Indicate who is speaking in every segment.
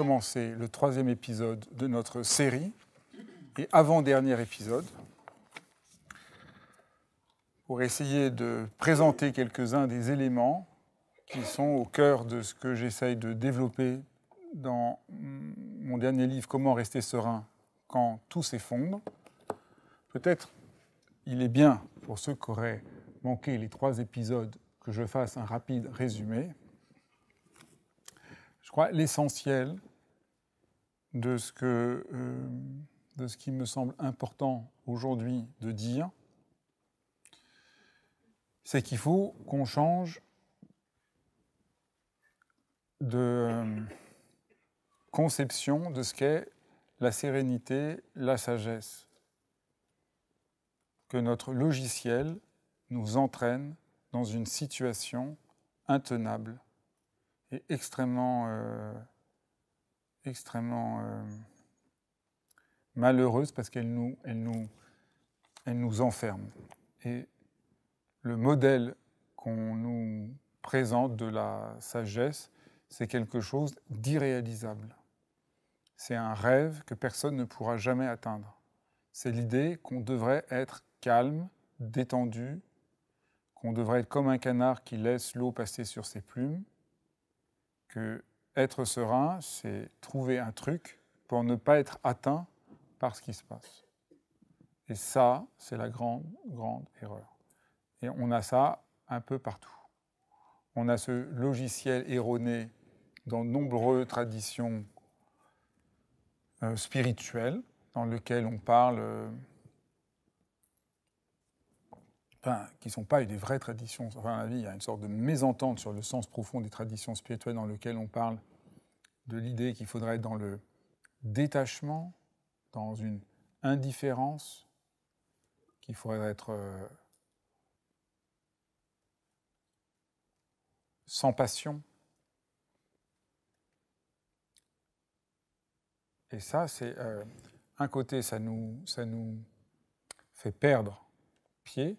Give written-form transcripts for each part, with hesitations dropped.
Speaker 1: commencer le 3e épisode de notre série et avant-dernier épisode pour essayer de présenter quelques-uns des éléments qui sont au cœur de ce que j'essaye de développer dans mon dernier livre « Comment rester serein quand tout s'effondre ». Peut-être il est bien, pour ceux qui auraient manqué les 3 épisodes, que je fasse un rapide résumé. Je crois l'essentiel de ce qui me semble important aujourd'hui de dire, c'est qu'il faut qu'on change de conception de ce qu'est la sérénité, la sagesse. Que notre logiciel nous entraîne dans une situation intenable et extrêmement malheureuse parce qu'elle nous enferme. Et le modèle qu'on nous présente de la sagesse, c'est quelque chose d'irréalisable. C'est un rêve que personne ne pourra jamais atteindre. C'est l'idée qu'on devrait être calme, détendu, qu'on devrait être comme un canard qui laisse l'eau passer sur ses plumes, que être serein, c'est trouver un truc pour ne pas être atteint par ce qui se passe. Et ça, c'est la grande, grande erreur. Et on a ça un peu partout. On a ce logiciel erroné dans de nombreuses traditions spirituelles, dans lesquelles on parle, qui ne sont pas des vraies traditions. Enfin, à la vie, il y a une sorte de mésentente sur le sens profond des traditions spirituelles dans lesquelles on parle de l'idée qu'il faudrait être dans le détachement, dans une indifférence, qu'il faudrait être sans passion. Et ça, c'est un côté, ça nous fait perdre pied,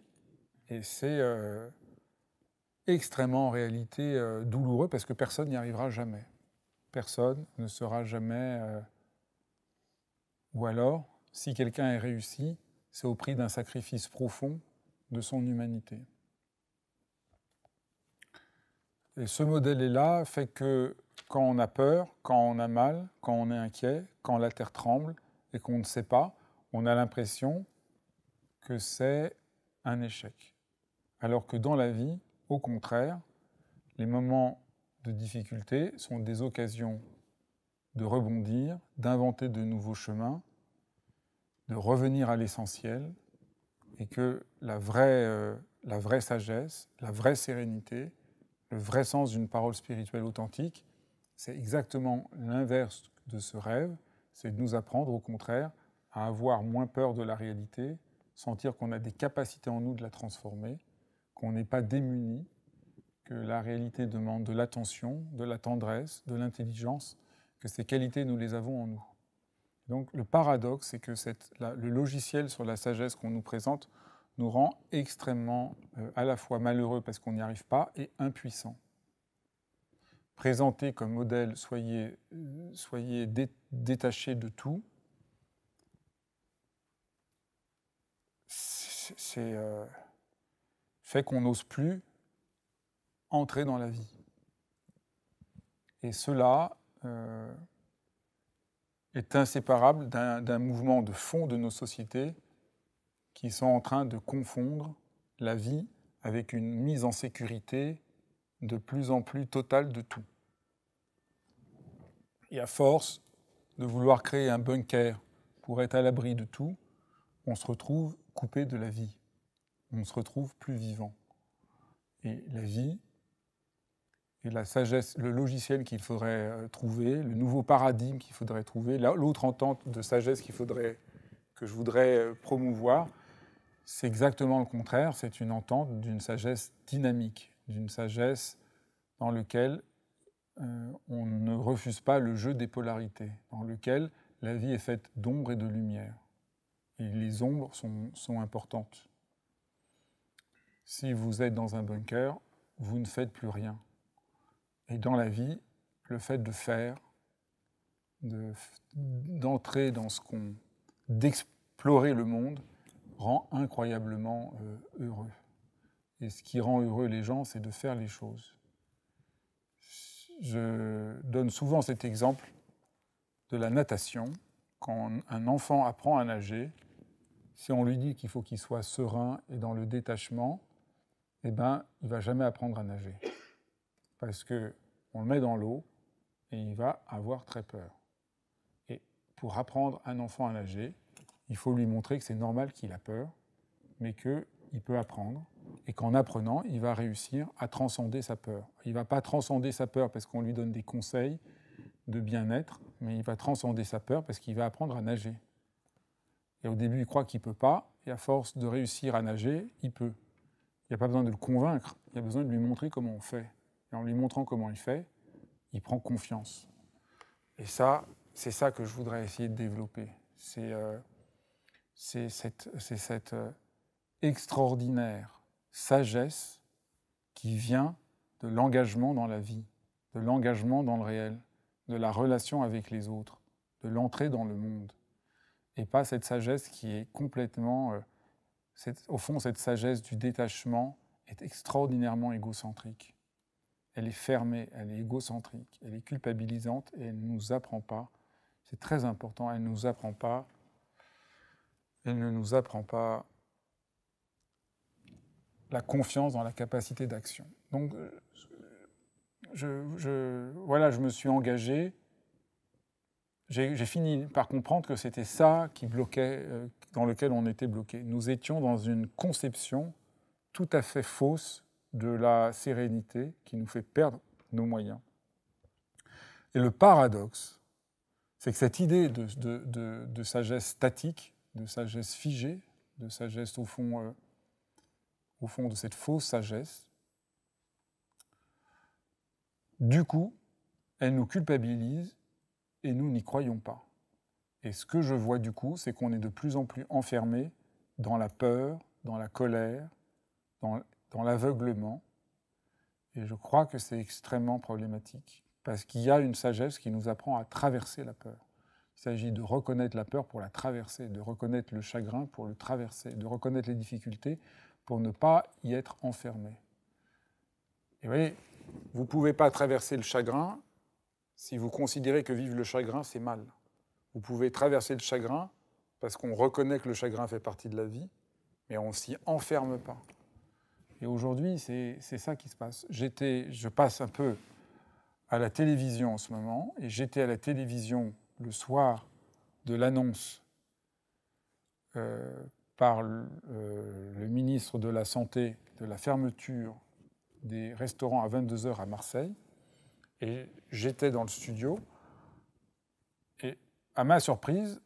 Speaker 1: et c'est extrêmement en réalité douloureux parce que personne n'y arrivera jamais. Personne ne sera jamais... Ou alors, si quelqu'un est réussi, c'est au prix d'un sacrifice profond de son humanité. Et ce modèle-là fait que quand on a peur, quand on a mal, quand on est inquiet, quand la terre tremble et qu'on ne sait pas, on a l'impression que c'est un échec. Alors que dans la vie, au contraire, les moments de difficulté sont des occasions de rebondir, d'inventer de nouveaux chemins, de revenir à l'essentiel, et que la vraie sagesse, la vraie sérénité, le vrai sens d'une parole spirituelle authentique, c'est exactement l'inverse de ce rêve, c'est de nous apprendre au contraire à avoir moins peur de la réalité, sentir qu'on a des capacités en nous de la transformer, qu'on n'est pas démunis, que la réalité demande de l'attention, de la tendresse, de l'intelligence, que ces qualités, nous les avons en nous. Donc le paradoxe, c'est que le logiciel sur la sagesse qu'on nous présente nous rend extrêmement à la fois malheureux parce qu'on n'y arrive pas et impuissants. Présenté comme modèle, soyez détachés de tout, fait qu'on n'ose plus entrer dans la vie. Et cela est inséparable d'un mouvement de fond de nos sociétés qui sont en train de confondre la vie avec une mise en sécurité de plus en plus totale de tout. Et à force de vouloir créer un bunker pour être à l'abri de tout, on se retrouve coupé de la vie. On se retrouve plus vivant. Et la vie, et la sagesse, le logiciel qu'il faudrait trouver, le nouveau paradigme qu'il faudrait trouver, l'autre entente de sagesse que je voudrais promouvoir, c'est exactement le contraire, c'est une entente d'une sagesse dynamique, d'une sagesse dans laquelle on ne refuse pas le jeu des polarités, dans lequel la vie est faite d'ombre et de lumière. Et les ombres sont importantes. Si vous êtes dans un bunker, vous ne faites plus rien. Et dans la vie, le fait de faire, d'entrer dans ce qu'on... d'explorer le monde, rend incroyablement heureux. Et ce qui rend heureux les gens, c'est de faire les choses. Je donne souvent cet exemple de la natation. Quand un enfant apprend à nager, si on lui dit qu'il faut qu'il soit serein et dans le détachement, eh ben, il ne va jamais apprendre à nager. Parce qu'on le met dans l'eau et il va avoir très peur. Et pour apprendre un enfant à nager, il faut lui montrer que c'est normal qu'il a peur, mais qu'il peut apprendre. Et qu'en apprenant, il va réussir à transcender sa peur. Il ne va pas transcender sa peur parce qu'on lui donne des conseils de bien-être, mais il va transcender sa peur parce qu'il va apprendre à nager. Et au début, il croit qu'il ne peut pas, et à force de réussir à nager, il peut. Il n'y a pas besoin de le convaincre, il y a besoin de lui montrer comment on fait. Et en lui montrant comment il fait, il prend confiance. Et ça, c'est ça que je voudrais essayer de développer. C'est cette extraordinaire sagesse qui vient de l'engagement dans la vie, de l'engagement dans le réel, de la relation avec les autres, de l'entrée dans le monde. Et pas cette sagesse qui est complètement... au fond, cette sagesse du détachement est extraordinairement égocentrique. Elle est fermée, elle est égocentrique, elle est culpabilisante et elle ne nous apprend pas. C'est très important, elle ne nous apprend pas la confiance dans la capacité d'action. Donc, je me suis engagé. J'ai fini par comprendre que c'était ça qui bloquait, dans lequel on était bloqué. Nous étions dans une conception tout à fait fausse de la sérénité qui nous fait perdre nos moyens. Et le paradoxe, c'est que cette idée de sagesse statique, de sagesse figée, de sagesse au fond de cette fausse sagesse, du coup, elle nous culpabilise et nous n'y croyons pas. Et ce que je vois du coup, c'est qu'on est de plus en plus enfermé dans la peur, dans la colère, dans l'aveuglement. Et je crois que c'est extrêmement problématique. Parce qu'il y a une sagesse qui nous apprend à traverser la peur. Il s'agit de reconnaître la peur pour la traverser, de reconnaître le chagrin pour le traverser, de reconnaître les difficultés pour ne pas y être enfermé. Et vous voyez, vous ne pouvez pas traverser le chagrin si vous considérez que vivre le chagrin, c'est mal. Vous pouvez traverser le chagrin parce qu'on reconnaît que le chagrin fait partie de la vie, mais on ne s'y enferme pas. Et aujourd'hui, c'est ça qui se passe. Je passe un peu à la télévision en ce moment, et j'étais à la télévision le soir de l'annonce par le ministre de la Santé de la fermeture des restaurants à 22h à Marseille. Et j'étais dans le studio, et à ma surprise,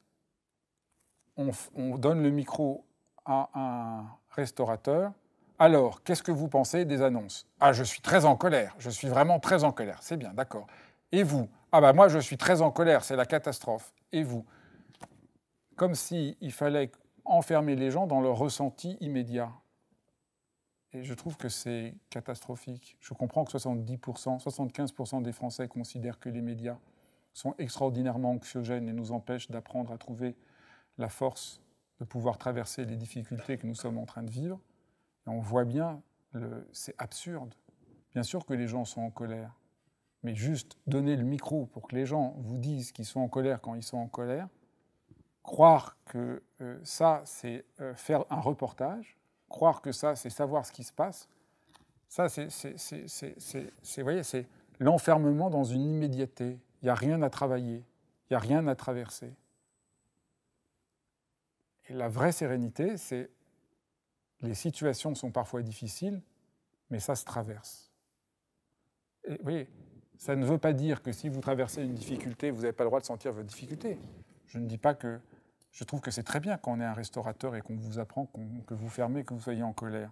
Speaker 1: on donne le micro à un restaurateur. Alors, qu'est-ce que vous pensez des annonces ? Ah, je suis très en colère, je suis vraiment très en colère, c'est bien, d'accord. Et vous ? Ah bah moi je suis très en colère, c'est la catastrophe. Et vous ? Comme s'il fallait enfermer les gens dans leur ressenti immédiat. Et je trouve que c'est catastrophique. Je comprends que 70%, 75% des Français considèrent que les médias sont extraordinairement anxiogènes et nous empêchent d'apprendre à trouver la force de pouvoir traverser les difficultés que nous sommes en train de vivre. Et on voit bien, c'est absurde. Bien sûr que les gens sont en colère, mais juste donner le micro pour que les gens vous disent qu'ils sont en colère quand ils sont en colère, croire que ça, c'est faire un reportage, croire que ça, c'est savoir ce qui se passe, ça, vous voyez, c'est l'enfermement dans une immédiateté. Il n'y a rien à travailler, il n'y a rien à traverser. Et la vraie sérénité, c'est les situations sont parfois difficiles, mais ça se traverse. Et, oui, ça ne veut pas dire que si vous traversez une difficulté, vous n'avez pas le droit de sentir votre difficulté. Je ne dis pas que... Je trouve que c'est très bien quand on est un restaurateur et qu'on vous apprend que vous fermez, que vous soyez en colère.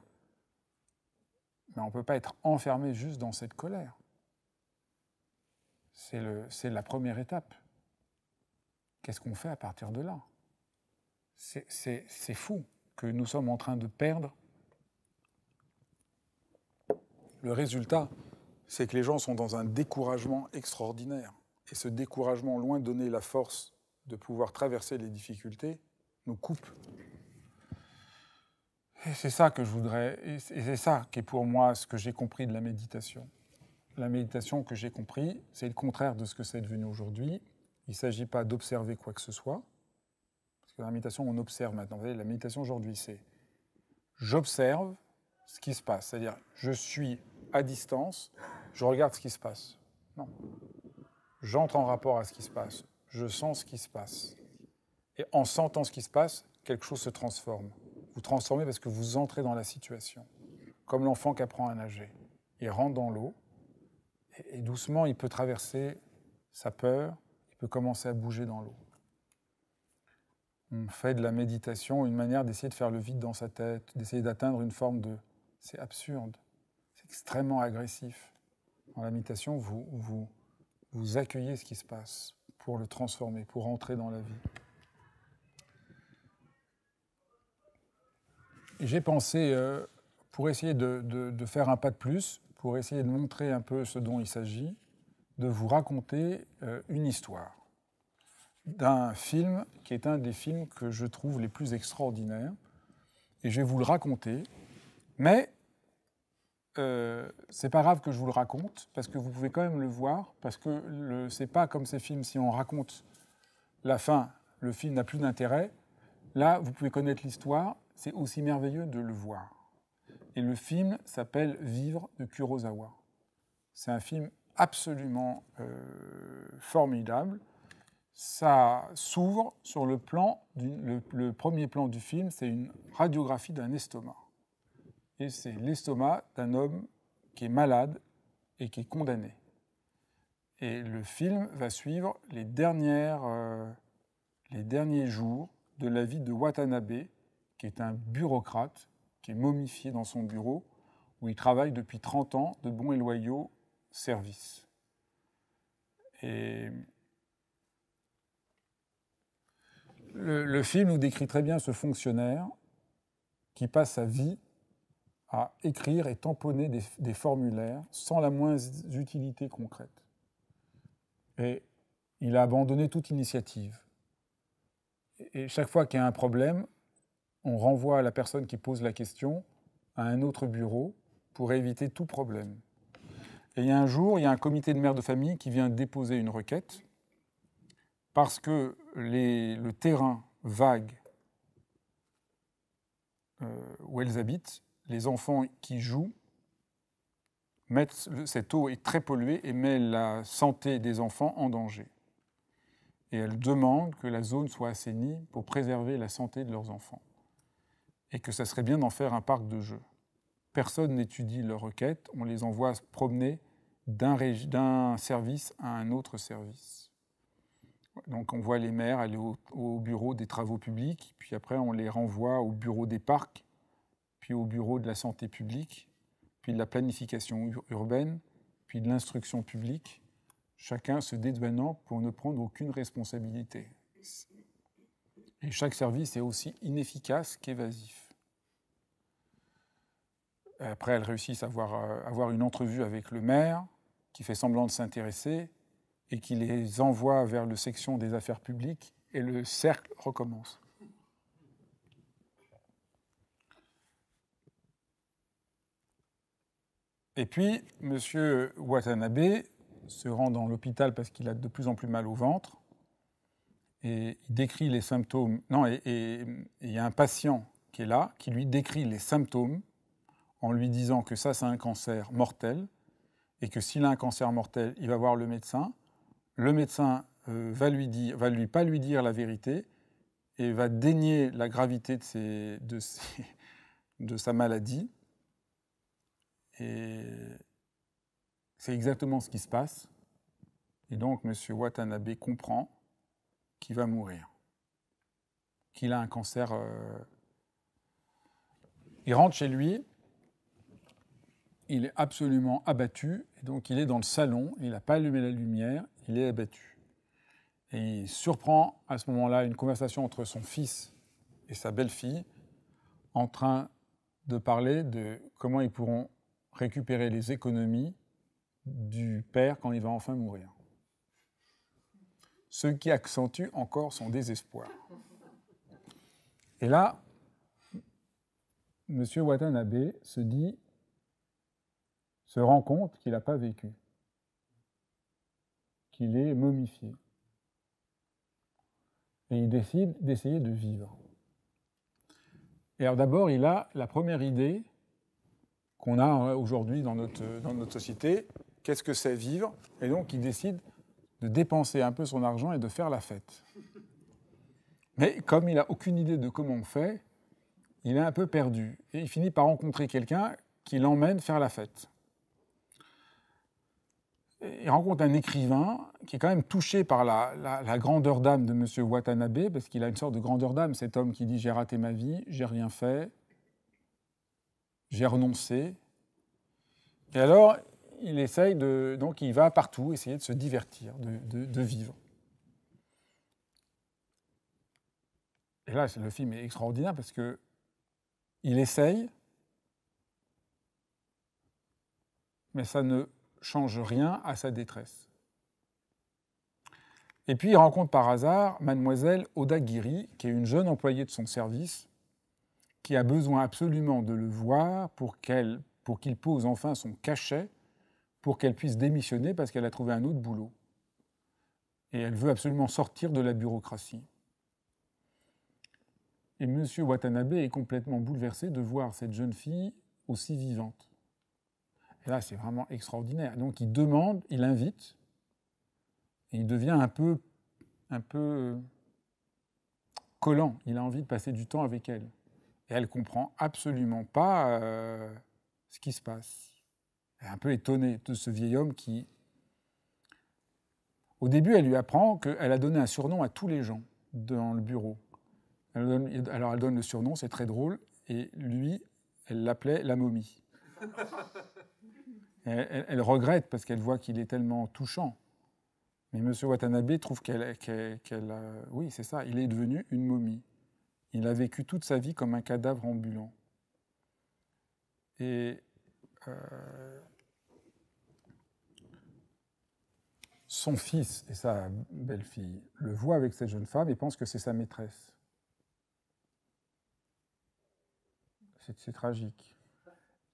Speaker 1: Mais on ne peut pas être enfermé juste dans cette colère. C'est la première étape. Qu'est-ce qu'on fait à partir de là ? C'est fou que nous sommes en train de perdre. Le résultat, c'est que les gens sont dans un découragement extraordinaire. Et ce découragement, loin de donner la force de pouvoir traverser les difficultés, nous coupe. Et c'est ça que je voudrais, et c'est ça qui est pour moi ce que j'ai compris de la méditation. La méditation que j'ai compris, c'est le contraire de ce que c'est devenu aujourd'hui. Il ne s'agit pas d'observer quoi que ce soit, parce que dans la méditation, on observe maintenant. Vous voyez, la méditation aujourd'hui, c'est j'observe ce qui se passe, c'est-à-dire je suis à distance, je regarde ce qui se passe. Non. J'entre en rapport à ce qui se passe, je sens ce qui se passe. Et en sentant ce qui se passe, quelque chose se transforme. Vous transformez parce que vous entrez dans la situation. Comme l'enfant qui apprend à nager. Il rentre dans l'eau, et doucement, il peut traverser sa peur, il peut commencer à bouger dans l'eau. On fait de la méditation une manière d'essayer de faire le vide dans sa tête, d'essayer d'atteindre une forme de... C'est absurde, c'est extrêmement agressif. Dans la méditation, vous accueillez ce qui se passe pour le transformer, pour entrer dans la vie. Et j'ai pensé, pour essayer de faire un pas de plus, pour essayer de montrer un peu ce dont il s'agit, de vous raconter une histoire d'un film qui est un des films que je trouve les plus extraordinaires. Et je vais vous le raconter, mais c'est pas grave que je vous le raconte, parce que vous pouvez quand même le voir, parce que c'est pas comme ces films, si on raconte la fin, le film n'a plus d'intérêt. Là, vous pouvez connaître l'histoire, c'est aussi merveilleux de le voir. Et le film s'appelle « Vivre » de Kurosawa. C'est un film absolument formidable. Ça s'ouvre sur le plan, le premier plan du film, c'est une radiographie d'un estomac. Et c'est l'estomac d'un homme qui est malade et qui est condamné. Et le film va suivre les derniers jours de la vie de Watanabe, qui est un bureaucrate, qui est momifié dans son bureau, où il travaille depuis 30 ans de bons et loyaux services. Et le film nous décrit très bien ce fonctionnaire qui passe sa vie à écrire et tamponner des formulaires sans la moindre utilité concrète. Et il a abandonné toute initiative. Et chaque fois qu'il y a un problème, on renvoie la personne qui pose la question à un autre bureau pour éviter tout problème. Et il y a un jour, il y a un comité de mères de famille qui vient déposer une requête parce que le terrain vague où elles habitent, les enfants qui jouent, cette eau est très polluée et met la santé des enfants en danger. Et elles demandent que la zone soit assainie pour préserver la santé de leurs enfants. Et que ça serait bien d'en faire un parc de jeux. Personne n'étudie leurs requêtes, on les envoie se promener d'un service à un autre service. Donc on voit les maires aller au bureau des travaux publics, puis après on les renvoie au bureau des parcs, puis au bureau de la santé publique, puis de la planification urbaine, puis de l'instruction publique, chacun se dédouanant pour ne prendre aucune responsabilité. Et chaque service est aussi inefficace qu'évasif. Après, elles réussissent à avoir une entrevue avec le maire, qui fait semblant de s'intéresser, et qui les envoie vers la section des affaires publiques, et le cercle recommence. Et puis, M. Watanabe se rend dans l'hôpital parce qu'il a de plus en plus mal au ventre, et il décrit les symptômes. Non, et il y a un patient qui est là, qui lui décrit les symptômes, en lui disant que ça, c'est un cancer mortel, et que s'il a un cancer mortel, il va voir le médecin. Le médecin va pas lui dire la vérité, et va dénier la gravité de sa maladie. Et c'est exactement ce qui se passe. Et donc, M. Watanabe comprend qu'il va mourir, qu'il a un cancer. Il rentre chez lui, il est absolument abattu, et donc il est dans le salon, il n'a pas allumé la lumière, il est abattu. Et il surprend à ce moment-là une conversation entre son fils et sa belle-fille, en train de parler de comment ils pourront récupérer les économies du père quand il va enfin mourir. ce qui accentue encore son désespoir. Et là, M. Watanabe se rend compte qu'il n'a pas vécu, qu'il est momifié. Et il décide d'essayer de vivre. Et alors d'abord, il a la première idée qu'on a aujourd'hui dans notre société. Qu'est-ce que c'est vivre? Et donc, il décide de dépenser un peu son argent et de faire la fête. Mais comme il n'a aucune idée de comment on fait, il est un peu perdu. Et il finit par rencontrer quelqu'un qui l'emmène faire la fête. Il rencontre un écrivain qui est quand même touché par la grandeur d'âme de M. Watanabe, parce qu'il a une sorte de grandeur d'âme, cet homme qui dit « j'ai raté ma vie, j'ai rien fait, j'ai renoncé ». Et alors, il essaye donc il va partout essayer de se divertir, de vivre. Et là, le film est extraordinaire parce que il essaye, mais ça ne change rien à sa détresse. Et puis il rencontre par hasard mademoiselle Odagiri, qui est une jeune employée de son service, qui a besoin absolument de le voir pour qu'il pose enfin son cachet, pour qu'elle puisse démissionner parce qu'elle a trouvé un autre boulot. Et elle veut absolument sortir de la bureaucratie. Et M. Watanabe est complètement bouleversé de voir cette jeune fille aussi vivante. Et là, c'est vraiment extraordinaire. Donc il demande, il invite, et il devient un peu collant. Il a envie de passer du temps avec elle. Et elle ne comprend absolument pas ce qui se passe. Elle est un peu étonnée de ce vieil homme qui... Au début, elle lui apprend qu'elle a donné un surnom à tous les gens dans le bureau. Alors elle donne le surnom, c'est très drôle, et lui, elle l'appelait la momie. Elle regrette parce qu'elle voit qu'il est tellement touchant. Mais M. Watanabe trouve oui, c'est ça, il est devenu une momie. Il a vécu toute sa vie comme un cadavre ambulant. Et son fils et sa belle-fille le voient avec cette jeune femme et pensent que c'est sa maîtresse. C'est tragique.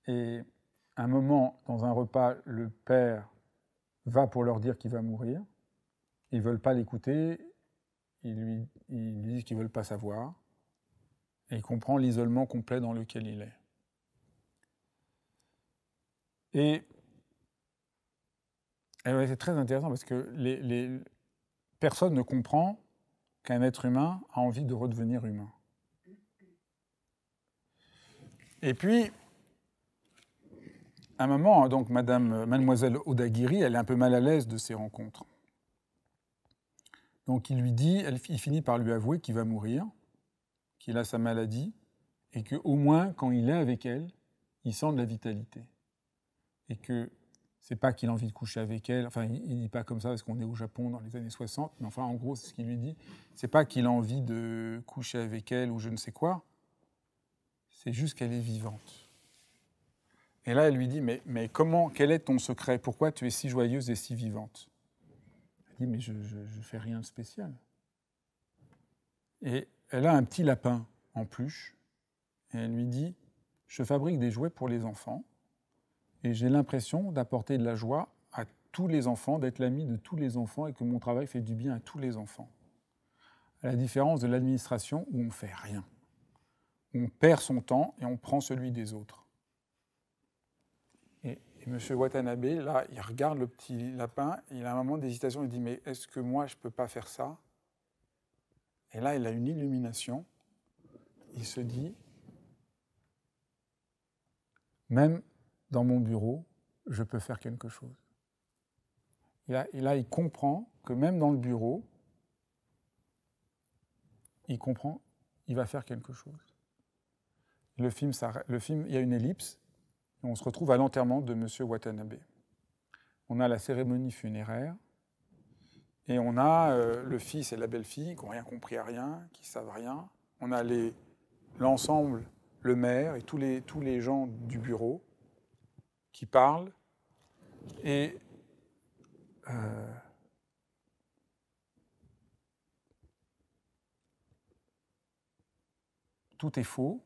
Speaker 1: Et à un moment, dans un repas, le père va pour leur dire qu'il va mourir. Ils ne veulent pas l'écouter. Ils lui disent qu'ils ne veulent pas savoir. Et il comprend l'isolement complet dans lequel il est. Et c'est très intéressant parce que personne ne comprend qu'un être humain a envie de redevenir humain. Et puis, à un moment, donc mademoiselle Odagiri, elle est un peu mal à l'aise de ces rencontres. Donc il finit par lui avouer qu'il va mourir, qu'il a sa maladie, et qu'au moins, quand il est avec elle, il sent de la vitalité. Et que c'est pas qu'il a envie de coucher avec elle, enfin il dit pas comme ça parce qu'on est au Japon dans les années 60, mais enfin en gros c'est ce qu'il lui dit, c'est pas qu'il a envie de coucher avec elle ou je ne sais quoi, c'est juste qu'elle est vivante. Et là elle lui dit mais quel est ton secret? Pourquoi tu es si joyeuse et si vivante? Elle dit mais je fais rien de spécial. Et elle a un petit lapin en peluche et elle lui dit je fabrique des jouets pour les enfants. Et j'ai l'impression d'apporter de la joie à tous les enfants, d'être l'ami de tous les enfants et que mon travail fait du bien à tous les enfants. À la différence de l'administration où on ne fait rien. On perd son temps et on prend celui des autres. Et M. Watanabe, là, il regarde le petit lapin, il a un moment d'hésitation, il dit « Mais est-ce que moi, je ne peux pas faire ça ?» Et là, il a une illumination. Il se dit « Même dans mon bureau, je peux faire quelque chose. » Et là, il comprend que même dans le bureau, il va faire quelque chose. Le film, il y a une ellipse, et on se retrouve à l'enterrement de M. Watanabe. On a la cérémonie funéraire, et on a le fils et la belle-fille qui n'ont rien compris à rien, qui ne savent rien. On a l'ensemble, le maire et tous les gens du bureau qui parlent. Et tout est faux.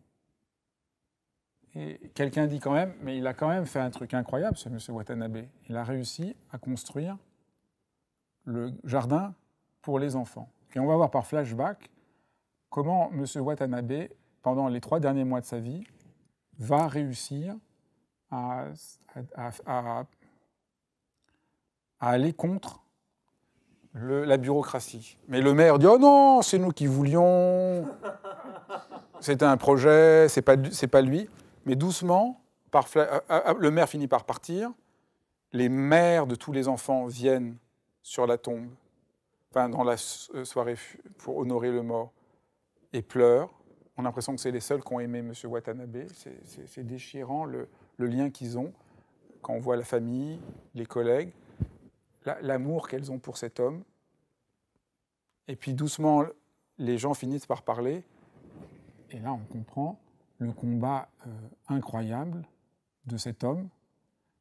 Speaker 1: Et quelqu'un dit quand même, mais il a quand même fait un truc incroyable, ce M. Watanabe. Il a réussi à construire le jardin pour les enfants. Et on va voir par flashback comment M. Watanabe, pendant les 3 derniers mois de sa vie, va réussir à aller contre la bureaucratie. Mais le maire dit « Oh non, c'est nous qui voulions, c'était un projet, c'est pas lui ». Mais doucement, le maire finit par partir, les mères de tous les enfants viennent sur la tombe, enfin dans la soirée pour honorer le mort, et pleurent. On a l'impression que c'est les seuls qui ont aimé M. Watanabe. C'est déchirant le lien qu'ils ont quand on voit la famille, les collègues, l'amour qu'elles ont pour cet homme. Et puis doucement, les gens finissent par parler. Et là, on comprend le combat incroyable de cet homme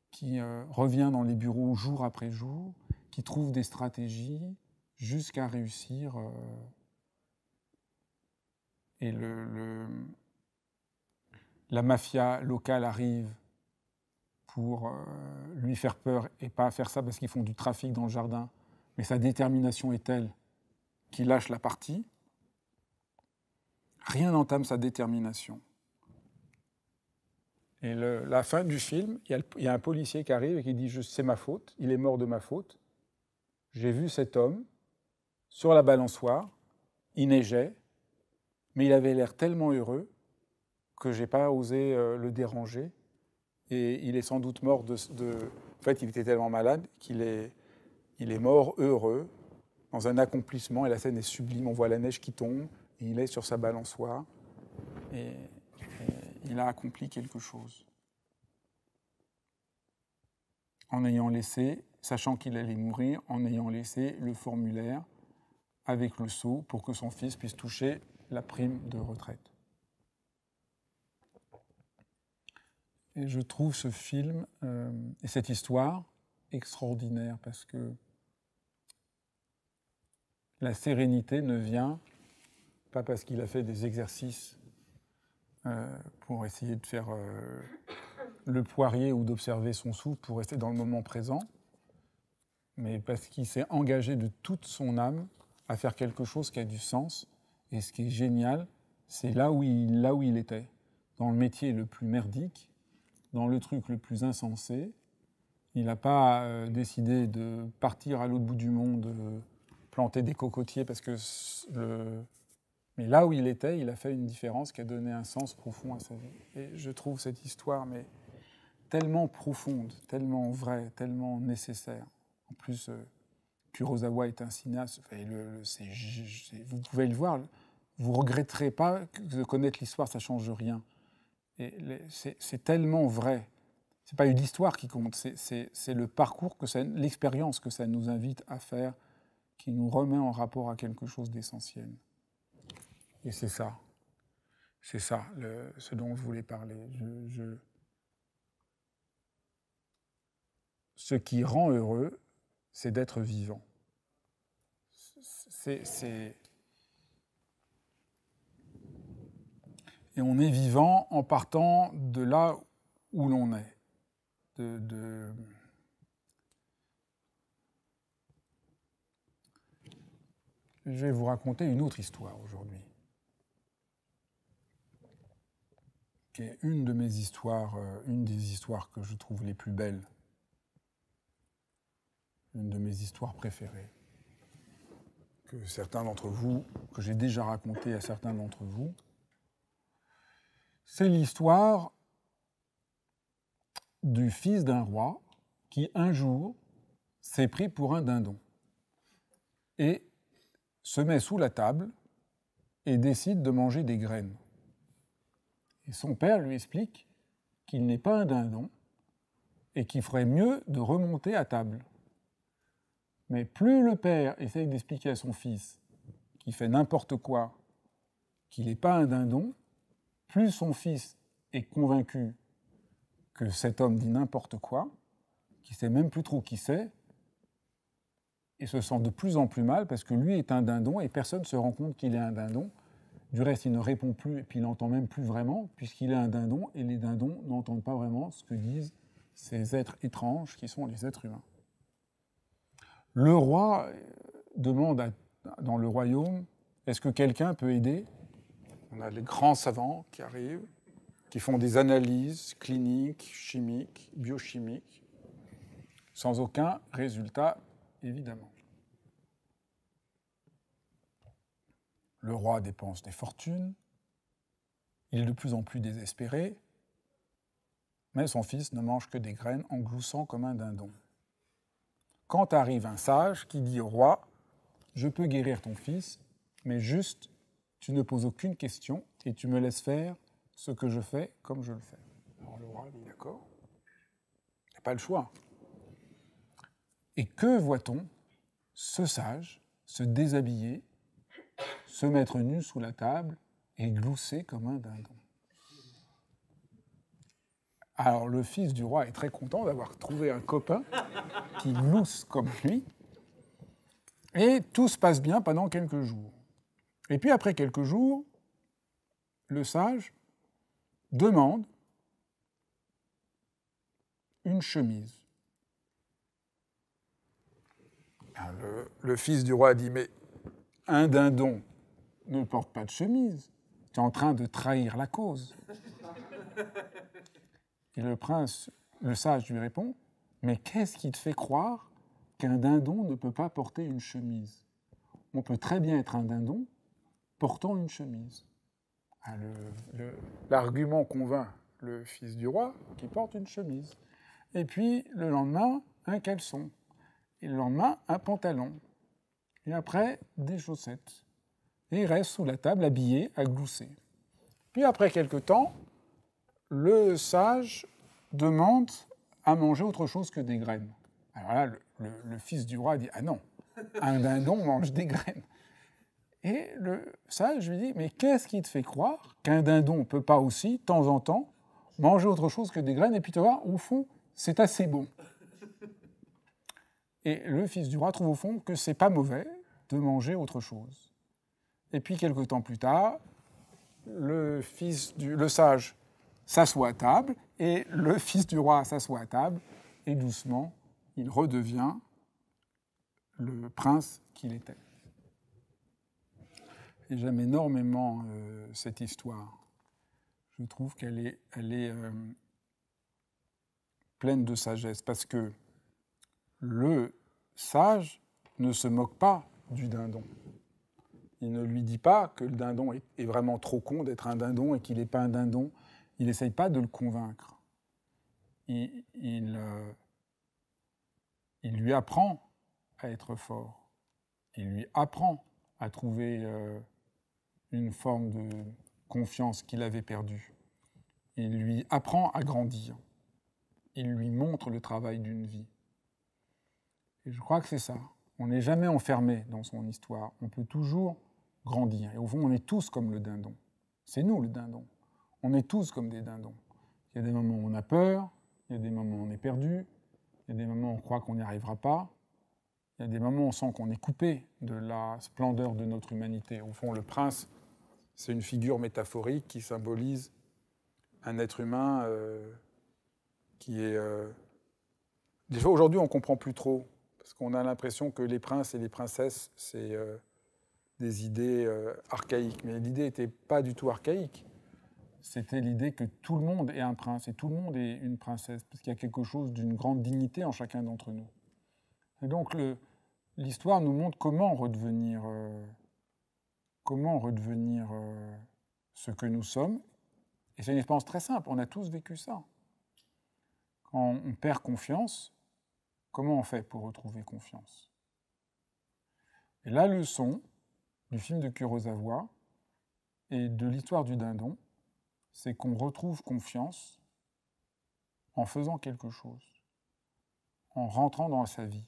Speaker 1: qui revient dans les bureaux jour après jour, qui trouve des stratégies jusqu'à réussir. Et la mafia locale arrive pour lui faire peur et pas faire ça parce qu'ils font du trafic dans le jardin. Mais sa détermination est telle qu'il lâche la partie. Rien n'entame sa détermination. Et la fin du film, il y a un policier qui arrive et qui dit « C'est ma faute, il est mort de ma faute. J'ai vu cet homme sur la balançoire, il neigeait, mais il avait l'air tellement heureux que je n'ai pas osé le déranger. Et il est sans doute mort En fait, il était tellement malade qu'il est mort heureux, dans un accomplissement. Et la scène est sublime, on voit la neige qui tombe, et il est sur sa balançoire. Et il a accompli quelque chose. En ayant laissé, sachant qu'il allait mourir, en ayant laissé le formulaire avec le sceau pour que son fils puisse toucher la prime de retraite. Et je trouve ce film et cette histoire extraordinaire parce que la sérénité ne vient pas parce qu'il a fait des exercices pour essayer de faire le poirier ou d'observer son souffle pour rester dans le moment présent, mais parce qu'il s'est engagé de toute son âme à faire quelque chose qui a du sens. Et ce qui est génial, c'est là où il était, dans le métier le plus merdique, dans le truc le plus insensé. Il n'a pas décidé de partir à l'autre bout du monde, planter des cocotiers, parce que mais là où il était, il a fait une différence qui a donné un sens profond à sa vie. Et je trouve cette histoire tellement profonde, tellement vraie, tellement nécessaire. En plus, Kurosawa est un cinéaste, vous pouvez le voir, vous ne regretterez pas de connaître l'histoire, ça ne change rien. Et c'est tellement vrai. Ce n'est pas une histoire qui compte, c'est le parcours, l'expérience que ça nous invite à faire, qui nous remet en rapport à quelque chose d'essentiel. Et c'est ça, ce dont je voulais parler. Ce qui rend heureux, c'est d'être vivant. Et on est vivant en partant de là où l'on est. Je vais vous raconter une autre histoire aujourd'hui, qui est une des histoires que je trouve les plus belles, une de mes histoires préférées, que j'ai déjà racontée à certains d'entre vous. C'est l'histoire du fils d'un roi qui, un jour, s'est pris pour un dindon et se met sous la table et décide de manger des graines. Et son père lui explique qu'il n'est pas un dindon et qu'il ferait mieux de remonter à table. Mais plus le père essaye d'expliquer à son fils qu'il fait n'importe quoi, qu'il n'est pas un dindon, plus son fils est convaincu que cet homme dit n'importe quoi, qu'il ne sait même plus trop qui c'est, et se sent de plus en plus mal parce que lui est un dindon et personne ne se rend compte qu'il est un dindon. Du reste, il ne répond plus et puis il n'entend même plus vraiment, puisqu'il est un dindon, et les dindons n'entendent pas vraiment ce que disent ces êtres étranges qui sont les êtres humains. Le roi demande dans le royaume, est-ce que quelqu'un peut aider? On a les grands savants qui arrivent, qui font des analyses cliniques, chimiques, biochimiques, sans aucun résultat, évidemment. Le roi dépense des fortunes, il est de plus en plus désespéré, mais son fils ne mange que des graines en gloussant comme un dindon. Quand arrive un sage qui dit au roi, « Je peux guérir ton fils, mais juste, tu ne poses aucune question et tu me laisses faire ce que je fais comme je le fais. » Alors le roi dit « D'accord, il n'y a pas le choix. » Et que voit-on? Ce sage se déshabiller, se mettre nu sous la table et glousser comme un dindon. Alors le fils du roi est très content d'avoir trouvé un copain qui glousse comme lui, et tout se passe bien pendant quelques jours. Et puis après quelques jours, le sage demande une chemise. Le fils du roi dit « Mais un dindon ne porte pas de chemise, tu es en train de trahir la cause. » Et le sage lui répond « Mais qu'est-ce qui te fait croire qu'un dindon ne peut pas porter une chemise? On peut très bien être un dindon portant une chemise. » L'argument convainc le fils du roi qui porte une chemise. Et puis, le lendemain, un caleçon. Et le lendemain, un pantalon. Et après, des chaussettes. Et il reste sous la table, habillé, à glousser. Puis après quelque temps, le sage demande à manger autre chose que des graines. Alors là, le fils du roi dit « Ah non, un dindon mange des graines. » Et le sage lui dit « Mais qu'est-ce qui te fait croire qu'un dindon ne peut pas aussi, de temps en temps, manger autre chose que des graines, et puis tu vois, au fond, c'est assez bon. » Et le fils du roi trouve au fond que c'est pas mauvais de manger autre chose. Et puis, quelque temps plus tard, le sage s'assoit à table, et le fils du roi s'assoit à table, et doucement, il redevient le prince qu'il était. Et j'aime énormément cette histoire. Je trouve qu'elle est pleine de sagesse, parce que le sage ne se moque pas du dindon. Il ne lui dit pas que le dindon est vraiment trop con d'être un dindon et qu'il n'est pas un dindon. Il n'essaye pas de le convaincre. Il lui apprend à être fort. Il lui apprend à trouver une forme de confiance qu'il avait perdue. Il lui apprend à grandir. Il lui montre le travail d'une vie. Et je crois que c'est ça. On n'est jamais enfermé dans son histoire. On peut toujours grandir. Et au fond, on est tous comme le dindon. C'est nous, le dindon. On est tous comme des dindons. Il y a des moments où on a peur, il y a des moments où on est perdu, il y a des moments où on croit qu'on n'y arrivera pas, il y a des moments où on sent qu'on est coupé de la splendeur de notre humanité. Au fond, le prince, c'est une figure métaphorique qui symbolise un être humain qui est... Des fois, aujourd'hui, on ne comprend plus trop, parce qu'on a l'impression que les princes et les princesses, c'est des idées archaïques. Mais l'idée n'était pas du tout archaïque. C'était l'idée que tout le monde est un prince et tout le monde est une princesse, parce qu'il y a quelque chose d'une grande dignité en chacun d'entre nous. Et donc, l'histoire nous montre comment redevenir ce que nous sommes. Et c'est une expérience très simple, on a tous vécu ça. Quand on perd confiance, comment on fait pour retrouver confiance? Et la leçon du film de Kurosawa et de l'histoire du dindon, c'est qu'on retrouve confiance en faisant quelque chose, en rentrant dans sa vie,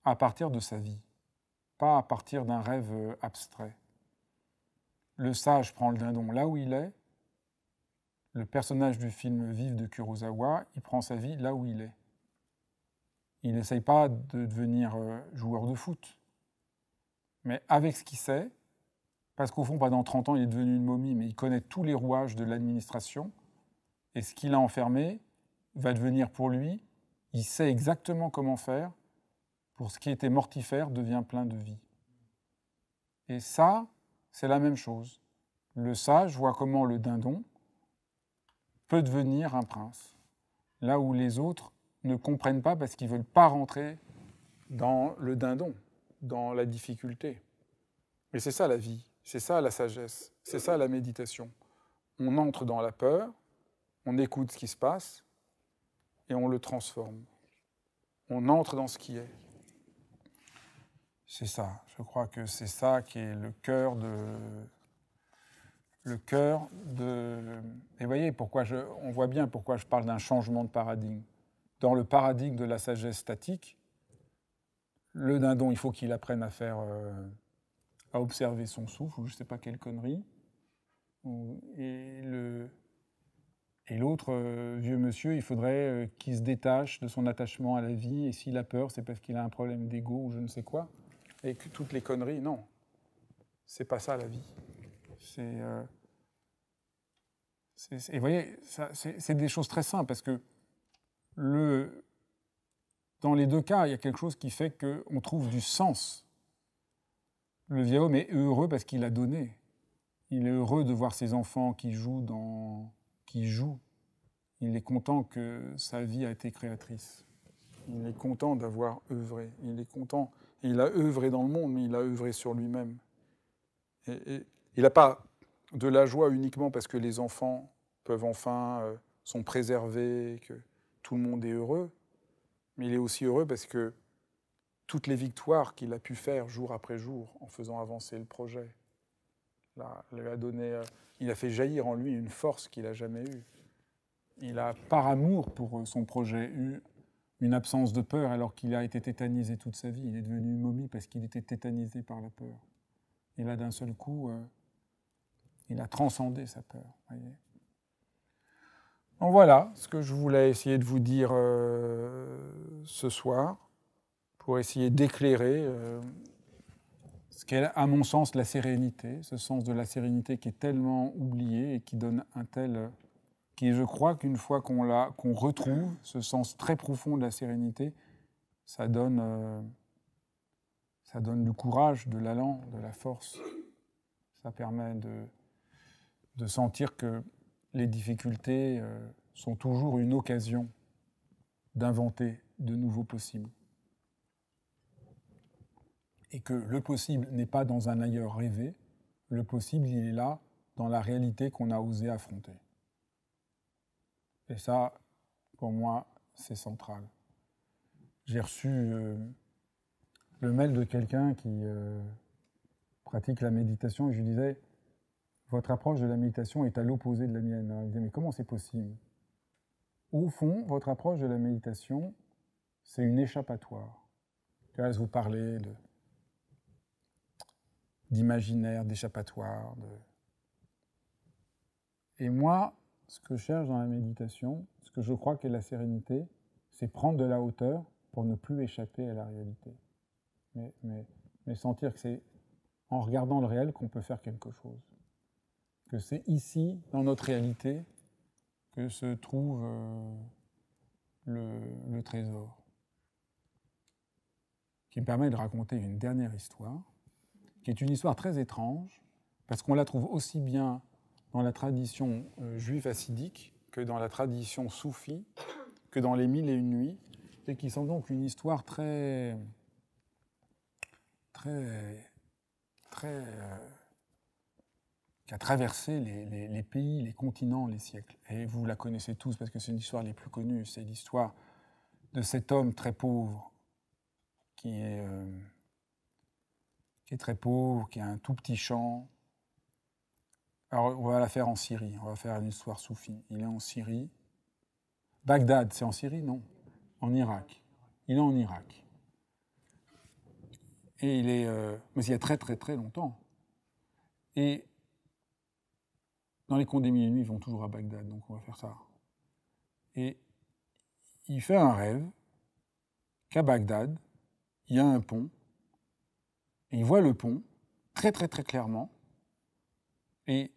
Speaker 1: à partir de sa vie, pas à partir d'un rêve abstrait. Le sage prend le dindon là où il est, le personnage du film Vive de Kurosawa, il prend sa vie là où il est. Il n'essaye pas de devenir joueur de foot, mais avec ce qu'il sait, parce qu'au fond, pendant 30 ans, il est devenu une momie, mais il connaît tous les rouages de l'administration, et ce qu'il a enfermé va devenir pour lui, il sait exactement comment faire, pour ce qui était mortifère devient plein de vie. Et ça, c'est la même chose. Le sage voit comment le dindon peut devenir un prince, là où les autres ne comprennent pas parce qu'ils ne veulent pas rentrer dans le dindon, dans la difficulté. Mais c'est ça la vie, c'est ça la sagesse, c'est ça la méditation. On entre dans la peur, on écoute ce qui se passe et on le transforme. On entre dans ce qui est. C'est ça, je crois que c'est ça qui est le cœur de... Et vous voyez, on voit bien pourquoi je parle d'un changement de paradigme. Dans le paradigme de la sagesse statique, le dindon, il faut qu'il apprenne à observer son souffle, ou je ne sais pas quelle connerie. Et l'autre vieux monsieur, il faudrait qu'il se détache de son attachement à la vie, et s'il a peur, c'est parce qu'il a un problème d'ego ou je ne sais quoi. Et que toutes les conneries, non. C'est pas ça la vie. Et vous voyez, c'est des choses très simples, parce que dans les deux cas, il y a quelque chose qui fait qu'on trouve du sens. Le vieil homme est heureux parce qu'il a donné. Il est heureux de voir ses enfants qui jouent. Il est content que sa vie a été créatrice. Il est content d'avoir œuvré. Il est content. Il a œuvré dans le monde, mais il a œuvré sur lui-même. Et il n'a pas de la joie uniquement parce que les enfants sont préservés, que tout le monde est heureux, mais il est aussi heureux parce que toutes les victoires qu'il a pu faire jour après jour en faisant avancer le projet, il a fait jaillir en lui une force qu'il n'a jamais eue. Il a, par amour pour son projet, eu une absence de peur alors qu'il a été tétanisé toute sa vie. Il est devenu une momie parce qu'il était tétanisé par la peur. Et là, d'un seul coup, il a transcendé sa peur. Voyez. Donc voilà ce que je voulais essayer de vous dire ce soir, pour essayer d'éclairer ce qu'est, à mon sens, la sérénité, ce sens de la sérénité qui est tellement oublié et qui donne un tel... qui, je crois qu'une fois qu'on retrouve ce sens très profond de la sérénité, ça donne du courage, de l'allant, de la force. Ça permet de sentir que les difficultés sont toujours une occasion d'inventer de nouveaux possibles. Et que le possible n'est pas dans un ailleurs rêvé, le possible, il est là, dans la réalité qu'on a osé affronter. Et ça, pour moi, c'est central. J'ai reçu le mail de quelqu'un qui pratique la méditation et je lui disais « Votre approche de la méditation est à l'opposé de la mienne. » Il me disait « Mais comment c'est possible ?» Au fond, votre approche de la méditation, c'est une échappatoire. Je laisse vous parler d'imaginaire, d'échappatoire. Et moi, ce que je cherche dans la méditation, ce que je crois qu'est la sérénité, c'est prendre de la hauteur pour ne plus échapper à la réalité. Mais sentir que c'est en regardant le réel qu'on peut faire quelque chose. Que c'est ici, dans notre réalité, que se trouve le trésor. Qui me permet de raconter une dernière histoire, qui est une histoire très étrange, parce qu'on la trouve aussi bien dans la tradition juive hassidique que dans la tradition soufie, que dans les 1001 nuits, et qui semble donc une histoire très qui a traversé les pays, les continents, les siècles. Et vous la connaissez tous parce que c'est une histoire les plus connues. C'est l'histoire de cet homme très pauvre qui est très pauvre, qui a un tout petit champ. Alors, on va la faire en Syrie. On va faire une histoire soufie. Il est en Syrie. Bagdad, c'est en Syrie? Non. En Irak. Il est en Irak. Et il est... mais il y a très très très longtemps. Et dans les contes des 1001 nuits, ils vont toujours à Bagdad, donc on va faire ça. Et il fait un rêve qu'à Bagdad, il y a un pont, et il voit le pont très très très clairement, Et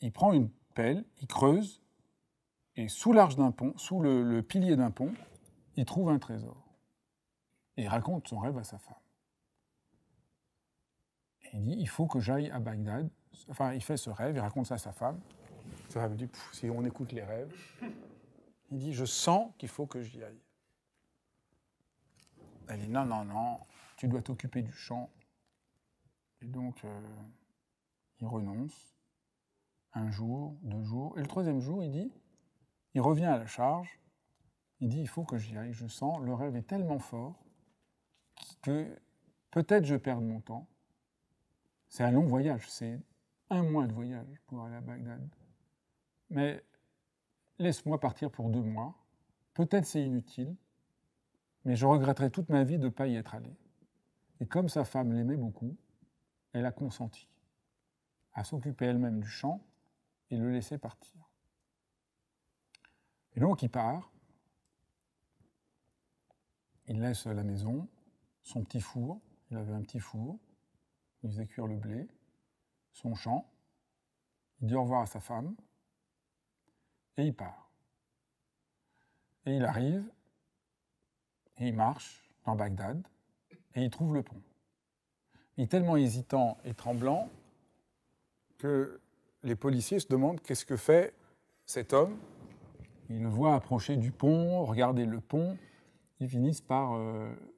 Speaker 1: il prend une pelle, il creuse, et sous l'arche d'un pont, sous le pilier d'un pont, il trouve un trésor. Et il raconte son rêve à sa femme. Et il dit, il faut que j'aille à Bagdad. Enfin, il fait ce rêve, il raconte ça à sa femme. Sa femme dit, si on écoute les rêves. Il dit, je sens qu'il faut que j'y aille. Elle dit, non, non, non, tu dois t'occuper du champ. Et donc, il renonce. Un jour, 2 jours. Et le 3e jour, il dit, il revient à la charge. Il dit, il faut que j'y aille. Je sens, le rêve est tellement fort que peut-être je perds mon temps. C'est un long voyage, c'est 1 mois de voyage pour aller à Bagdad. Mais laisse-moi partir pour 2 mois. Peut-être c'est inutile, mais je regretterai toute ma vie de ne pas y être allé. Et comme sa femme l'aimait beaucoup, elle a consenti à s'occuper elle-même du champ et le laisser partir. Et donc il part, il laisse la maison, son petit four, il avait un petit four, il faisait cuire le blé, son champ, il dit au revoir à sa femme, et il part. Et il arrive, et il marche dans Bagdad, et il trouve le pont. Il est tellement hésitant et tremblant que les policiers se demandent qu'est-ce que fait cet homme. Ils le voient approcher du pont, regarder le pont, ils finissent par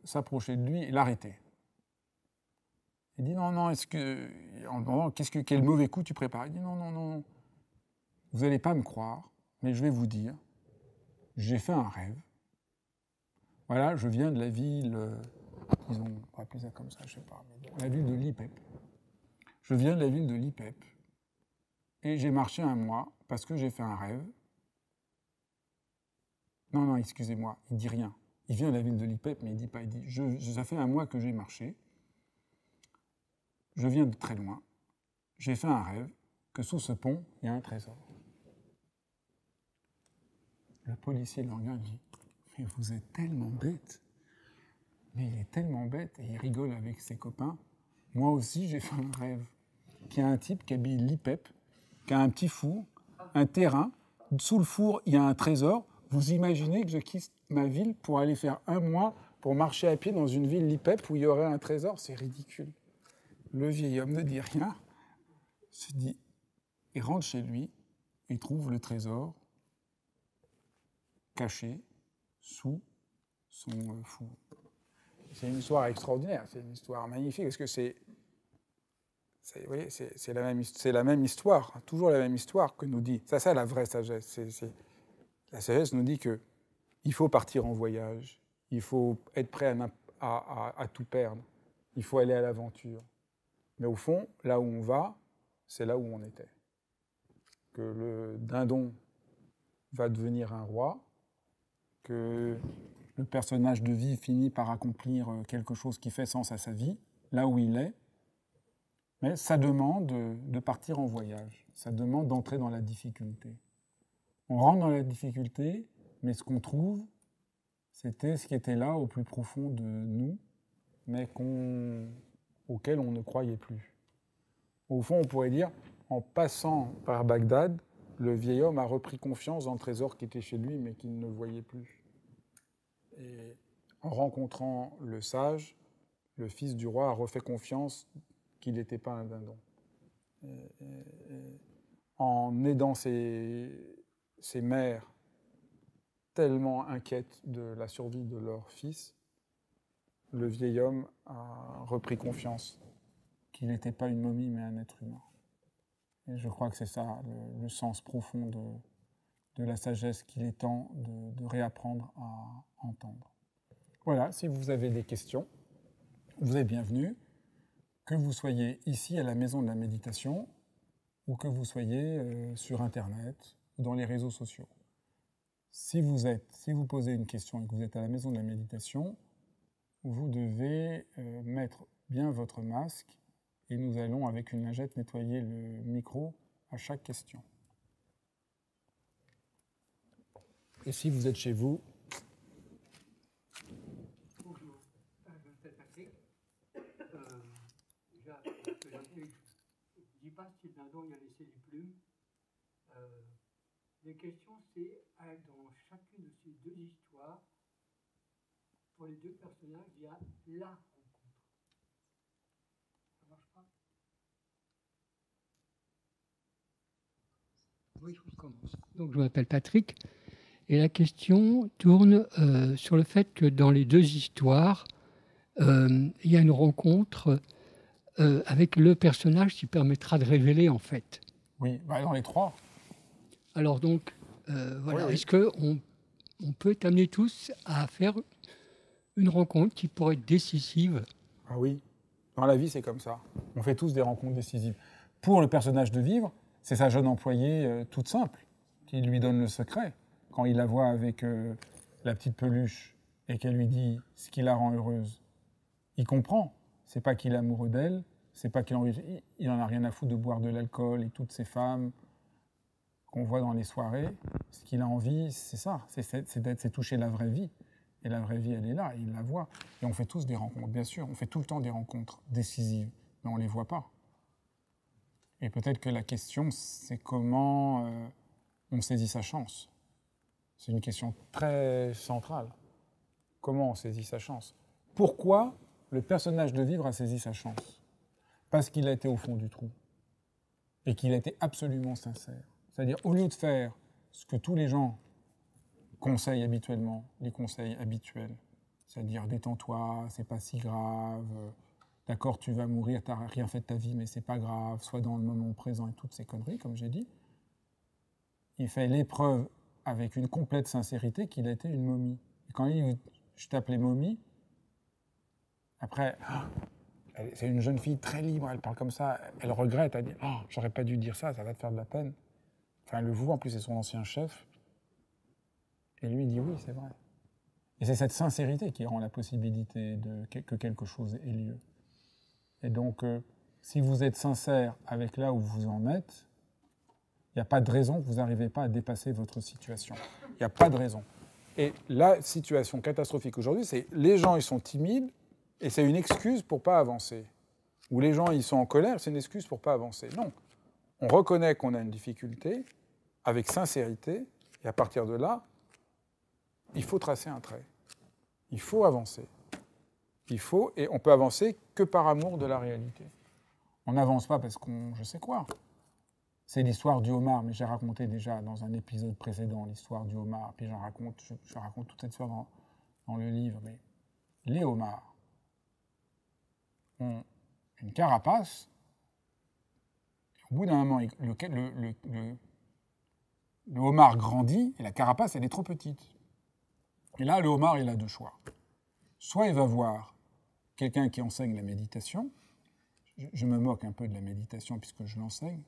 Speaker 1: s'approcher de lui et l'arrêter. Il dit non, non, en demandant quel mauvais coup tu prépares. Il dit non, non, non, vous n'allez pas me croire, mais je vais vous dire, j'ai fait un rêve. Voilà, je viens de la ville, disons, on va appeler ça comme ça, je ne sais pas, mais la ville de Lipep. Je viens de la ville de Lipep et j'ai marché 1 mois parce que j'ai fait un rêve. Non, non, excusez-moi, il dit rien. Il vient de la ville de Lipep, mais il dit pas, il dit, ça fait 1 mois que j'ai marché. Je viens de très loin. J'ai fait un rêve que sous ce pont, il y a un trésor. Le policier le regarde et dit, mais vous êtes tellement bête. Mais il est tellement bête, et il rigole avec ses copains. Moi aussi, j'ai fait un rêve. Qu'il y a un type qui habite Lipep, qui a un petit four, un terrain. Sous le four, il y a un trésor. Vous imaginez que je quitte ma ville pour aller faire 1 mois pour marcher à pied dans une ville Lipep où il y aurait un trésor? C'est ridicule. Le vieil homme ne dit rien, se dit, il rentre chez lui, il trouve le trésor caché sous son four. C'est une histoire extraordinaire, c'est une histoire magnifique, parce que c'est la même histoire, toujours la même histoire que nous dit. Ça, la vraie sagesse. La sagesse nous dit que il faut partir en voyage, il faut être prêt à tout perdre, il faut aller à l'aventure. Mais au fond, là où on va, c'est là où on était. Que le dindon va devenir un roi, que le personnage de vie finit par accomplir quelque chose qui fait sens à sa vie, là où il est. Mais ça demande de partir en voyage, ça demande d'entrer dans la difficulté. On rentre dans la difficulté, mais ce qu'on trouve, c'était ce qui était là au plus profond de nous, mais auquel on ne croyait plus. Au fond, on pourrait dire, en passant par Bagdad, le vieil homme a repris confiance dans le trésor qui était chez lui, mais qu'il ne voyait plus. Et en rencontrant le sage, le fils du roi a refait confiance qu'il n'était pas un dindon. En aidant ses mères tellement inquiètes de la survie de leur fils, le vieil homme a repris confiance qu'il n'était pas une momie, mais un être humain. Et je crois que c'est ça le sens profond de la sagesse qu'il est temps de réapprendre à entendre. Voilà, si vous avez des questions, vous êtes bienvenus. Que vous soyez ici à la Maison de la Méditation ou que vous soyez sur Internet ou dans les réseaux sociaux. Si vous posez une question et que vous êtes à la Maison de la Méditation, vous devez mettre bien votre masque et nous allons, avec une lingette, nettoyer le micro à chaque question. Et si vous êtes chez vous...
Speaker 2: Bonjour, je m'appelle Patrick. Je ne dis pas si le dindon il a laissé du Les questions, c'est dans chacune de ces deux histoires, pour les deux personnages, il y a la rencontre. Ça marche pas? Oui, je recommence. Donc, je m'appelle Patrick, et la question tourne sur le fait que dans les deux histoires, il y a une rencontre avec le personnage qui permettra de révéler, en fait.
Speaker 1: Oui, dans les trois.
Speaker 2: Alors donc, voilà,
Speaker 1: Oui.
Speaker 2: est-ce qu'on peut être amenés tous à faire une rencontre qui pourrait être décisive?
Speaker 1: Ah oui, dans la vie, c'est comme ça. On fait tous des rencontres décisives. Pour le personnage de Vivre, c'est sa jeune employée toute simple qui lui donne le secret. Quand il la voit avec la petite peluche et qu'elle lui dit ce qui la rend heureuse, il comprend. C'est pas qu'il est amoureux d'elle, c'est pas qu'il il en a rien à foutre de boire de l'alcool et toutes ces femmes qu'on voit dans les soirées. Ce qu'il a envie, c'est ça, c'est toucher la vraie vie. Et la vraie vie, elle est là, et il la voit. Et on fait tous des rencontres, bien sûr. On fait tout le temps des rencontres décisives, mais on ne les voit pas. Et peut-être que la question, c'est comment on saisit sa chance. C'est une question très centrale. Comment on saisit sa chance? Pourquoi le personnage de Vivre a saisi sa chance? Parce qu'il a été au fond du trou. Et qu'il a été absolument sincère. C'est-à-dire, au lieu de faire ce que tous les gens conseils habituellement, les conseils habituels. C'est-à-dire, détends-toi, c'est pas si grave, d'accord, tu vas mourir, t'as rien fait de ta vie, mais c'est pas grave, sois dans le moment présent et toutes ces conneries, comme j'ai dit. Il fait l'épreuve avec une complète sincérité qu'il a été une momie. Et quand il dit « je t'appelais momie », après, c'est une jeune fille très libre, elle parle comme ça, elle regrette, elle dit « oh, j'aurais pas dû dire ça, ça va te faire de la peine ». Enfin, elle le voit, en plus c'est son ancien chef. Et lui, il dit oui, c'est vrai. Et c'est cette sincérité qui rend la possibilité que quelque chose ait lieu. Et donc, si vous êtes sincère avec là où vous en êtes, il n'y a pas de raison que vous n'arrivez pas à dépasser votre situation. Il n'y a pas de raison. Et la situation catastrophique aujourd'hui, c'est les gens, ils sont timides, et c'est une excuse pour ne pas avancer. Ou les gens, ils sont en colère, c'est une excuse pour ne pas avancer. Non. On reconnaît qu'on a une difficulté, avec sincérité, et à partir de là, il faut tracer un trait. Il faut avancer. Et on peut avancer que par amour de la réalité. On n'avance pas parce qu'on, je sais quoi. C'est l'histoire du homard, mais j'ai raconté déjà dans un épisode précédent l'histoire du homard, puis je raconte toute cette histoire dans le livre. Mais les homards ont une carapace. Au bout d'un moment, le homard grandit et la carapace, elle est trop petite. Et là, le homard, il a deux choix. Soit il va voir quelqu'un qui enseigne la méditation. Je me moque un peu de la méditation puisque je l'enseigne.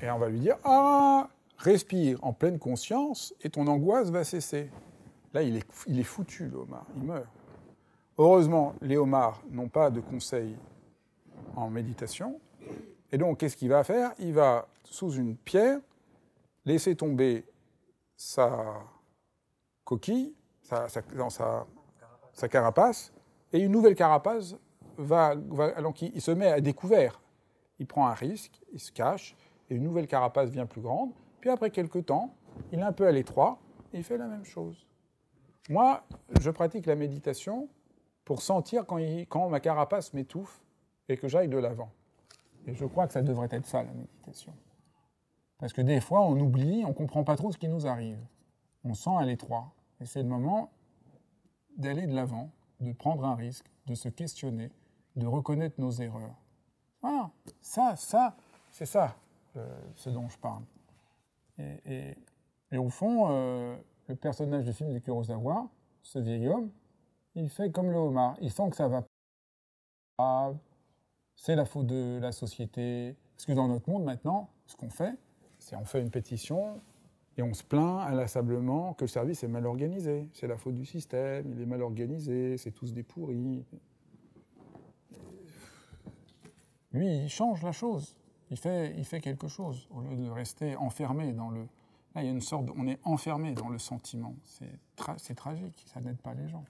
Speaker 1: Et on va lui dire « Ah, respire en pleine conscience et ton angoisse va cesser. » Là, il est foutu, le homard. Il meurt. Heureusement, les homards n'ont pas de conseils en méditation. Et donc, qu'est-ce qu'il va faire? Il va, sous une pierre, laisser tomber sa coquille, dans sa carapace, et une nouvelle carapace donc il se met à découvert. Il prend un risque, il se cache, et une nouvelle carapace vient plus grande, puis après quelques temps, il est un peu à l'étroit, et il fait la même chose. Moi, je pratique la méditation pour sentir quand ma carapace m'étouffe et que j'aille de l'avant. Et je crois que ça devrait être ça, la méditation. Parce que des fois, on oublie, on ne comprend pas trop ce qui nous arrive. On sent à l'étroit. Et c'est le moment d'aller de l'avant, de prendre un risque, de se questionner, de reconnaître nos erreurs. Voilà, ça, c'est ça ce dont je parle. Et au fond, le personnage du film de Kurosawa, ce vieil homme, il fait comme le homard. Il sent que ça va pas, c'est la faute de la société. Parce que dans notre monde maintenant, ce qu'on fait, c'est on fait une pétition et on se plaint inlassablement que le service est mal organisé. C'est la faute du système, il est mal organisé, c'est tous des pourris. Lui, il change la chose. Il fait quelque chose, au lieu de rester enfermé dans le... Là, il y a une sorte on est enfermé dans le sentiment. C'est tragique, ça n'aide pas les gens.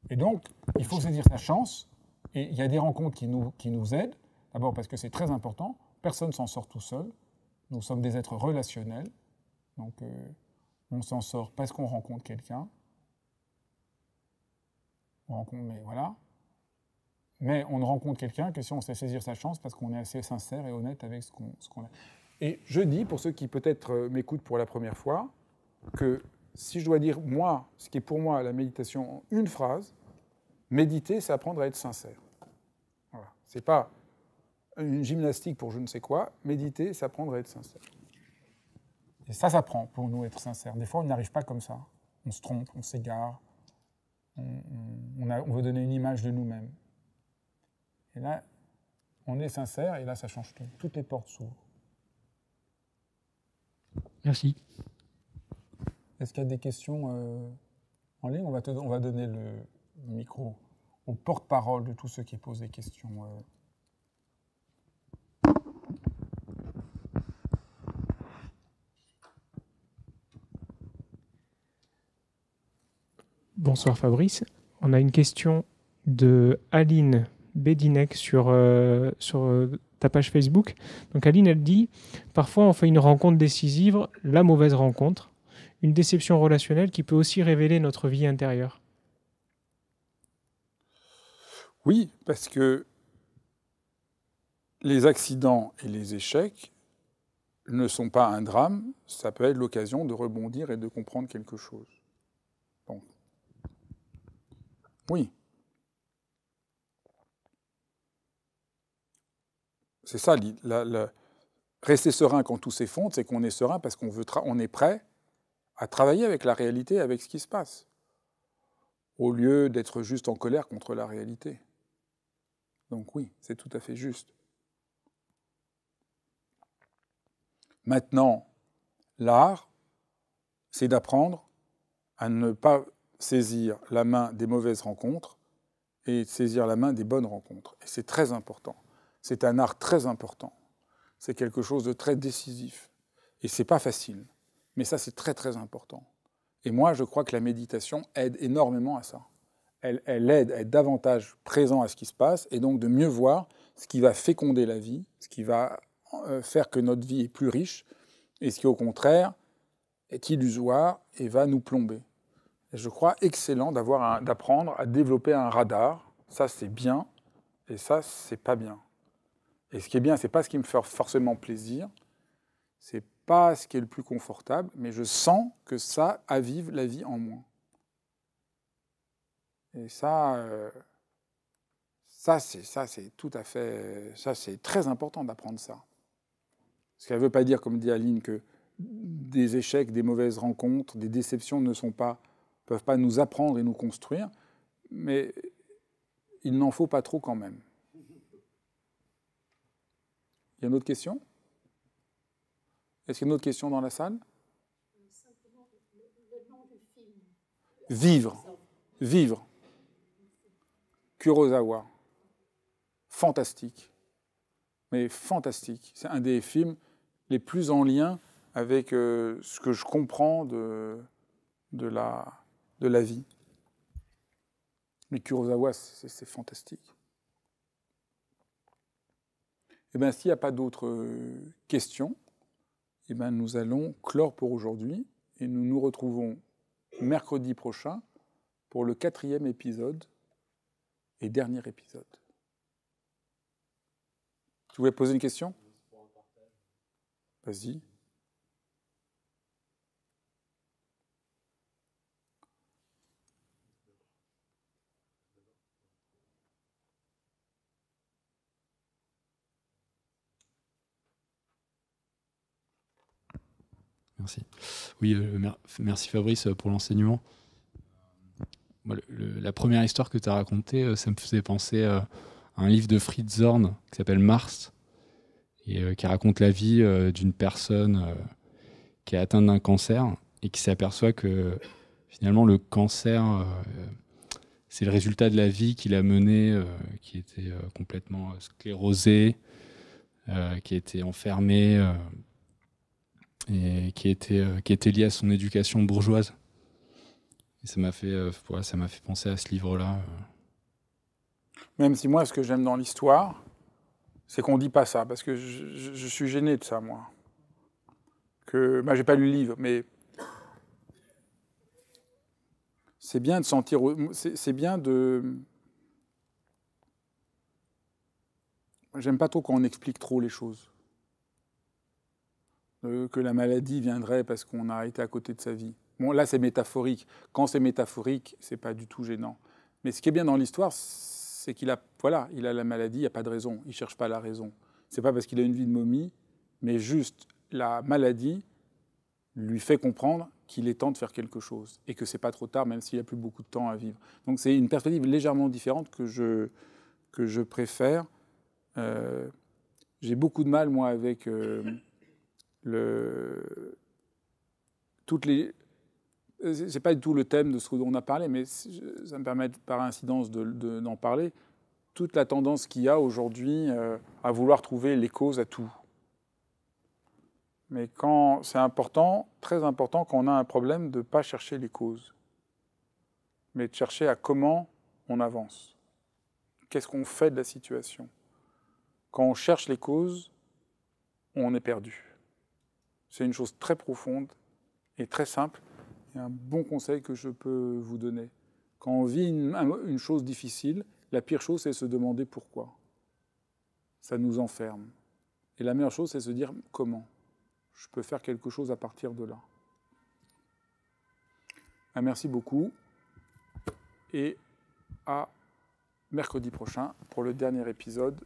Speaker 1: Et donc, il faut saisir sa chance, et il y a des rencontres qui nous aident, d'abord parce que c'est très important, personne ne s'en sort tout seul, Nous sommes des êtres relationnels. Donc, on s'en sort parce qu'on rencontre quelqu'un. Mais voilà. Mais on ne rencontre quelqu'un que si on sait saisir sa chance parce qu'on est assez sincère et honnête avec ce qu'on a. Et je dis, pour ceux qui peut-être m'écoutent pour la première fois, que si je dois dire, moi, ce qui est pour moi la méditation en une phrase, méditer, c'est apprendre à être sincère. Voilà. C'est pas une gymnastique pour je ne sais quoi. Méditer, c'est apprendre à être sincère. Et ça s'apprend pour nous, être sincère. Des fois, on n'y arrive pas comme ça. On se trompe, on s'égare. On veut donner une image de nous-mêmes. Et là, on est sincère, et là, ça change tout. Toutes les portes s'ouvrent.
Speaker 2: Merci.
Speaker 1: Est-ce qu'il y a des questions en ligne ? On va donner le micro au porte-parole de tous ceux qui posent des questions.
Speaker 3: Bonsoir Fabrice. On a une question de Aline Bédinec sur ta page Facebook. Donc Aline, elle dit « Parfois on fait une rencontre décisive, la mauvaise rencontre, une déception relationnelle qui peut aussi révéler notre vie intérieure. »
Speaker 1: Oui, parce que les accidents et les échecs ne sont pas un drame, ça peut être l'occasion de rebondir et de comprendre quelque chose. Donc, oui. C'est ça, rester serein quand tout s'effondre, c'est qu'on est serein parce on est prêt à travailler avec la réalité, avec ce qui se passe, au lieu d'être juste en colère contre la réalité. Donc oui, c'est tout à fait juste. Maintenant, l'art, c'est d'apprendre à ne pas saisir la main des mauvaises rencontres et saisir la main des bonnes rencontres. Et c'est très important. C'est un art très important. C'est quelque chose de très décisif. Et c'est pas facile. Mais ça, c'est très, très important. Et moi, je crois que la méditation aide énormément à ça. Elle aide à être davantage présent à ce qui se passe et donc de mieux voir ce qui va féconder la vie, ce qui va faire que notre vie est plus riche et ce qui, au contraire, est illusoire et va nous plomber. Et je crois excellent d'apprendre à développer un radar. Ça, c'est bien et ça, c'est pas bien. Et ce qui est bien, c'est pas ce qui me fait forcément plaisir, c'est pas ce qui est le plus confortable, mais je sens que ça avive la vie en moi. Et ça c'est tout à fait, ça c'est très important d'apprendre ça. Ce qui ne veut pas dire, comme dit Aline, que des échecs, des mauvaises rencontres, des déceptions peuvent pas nous apprendre et nous construire, mais il n'en faut pas trop quand même. Il y a une autre question ? Est-ce qu'il y a une autre question dans la salle ?
Speaker 4: Simplement le nom du film.
Speaker 1: Vivre. Vivre. Kurosawa. Fantastique. Mais fantastique. C'est un des films les plus en lien avec ce que je comprends de la vie. Mais Kurosawa, c'est fantastique. Eh bien, s'il n'y a pas d'autres questions, eh bien, nous allons clore pour aujourd'hui et nous nous retrouvons mercredi prochain pour le 4e épisode et dernier épisode. Tu voulais poser une question ? Vas-y.
Speaker 5: Merci. Oui, merci Fabrice pour l'enseignement. Moi, la première histoire que tu as racontée, ça me faisait penser à un livre de Fritz Zorn qui s'appelle Mars, et qui raconte la vie d'une personne qui est atteinte d'un cancer et qui s'aperçoit que finalement le cancer, c'est le résultat de la vie qu'il a menée, qui était complètement sclérosée, qui était enfermée, et qui était liée à son éducation bourgeoise. Et ça m'a fait penser à ce livre-là.
Speaker 1: Même si moi, ce que j'aime dans l'histoire, c'est qu'on ne dit pas ça, parce que je suis gêné de ça, moi. que... j'ai pas lu le livre, mais c'est bien de sentir... C'est bien de... J'aime pas trop quand on explique trop les choses. Que la maladie viendrait parce qu'on a été à côté de sa vie. Bon, là, c'est métaphorique. Quand c'est métaphorique, c'est pas du tout gênant. Mais ce qui est bien dans l'histoire, c'est qu'il a la maladie, il n'y a pas de raison. Il cherche pas la raison. C'est pas parce qu'il a une vie de momie, mais juste la maladie lui fait comprendre qu'il est temps de faire quelque chose et que c'est pas trop tard, même s'il a plus beaucoup de temps à vivre. Donc c'est une perspective légèrement différente que je préfère. J'ai beaucoup de mal, moi, avec toutes les... C'est pas du tout le thème de ce dont on a parlé, mais ça me permet par incidence d'en parler. Toute la tendance qu'il y a aujourd'hui à vouloir trouver les causes à tout. Mais quand c'est important, très important, quand on a un problème, de ne pas chercher les causes, mais de chercher à comment on avance. Qu'est-ce qu'on fait de la situation ? Quand on cherche les causes, on est perdu. C'est une chose très profonde et très simple, et un bon conseil que je peux vous donner. Quand on vit une chose difficile, la pire chose, c'est se demander pourquoi. Ça nous enferme. Et la meilleure chose, c'est se dire comment. Je peux faire quelque chose à partir de là. Merci beaucoup. Et à mercredi prochain pour le dernier épisode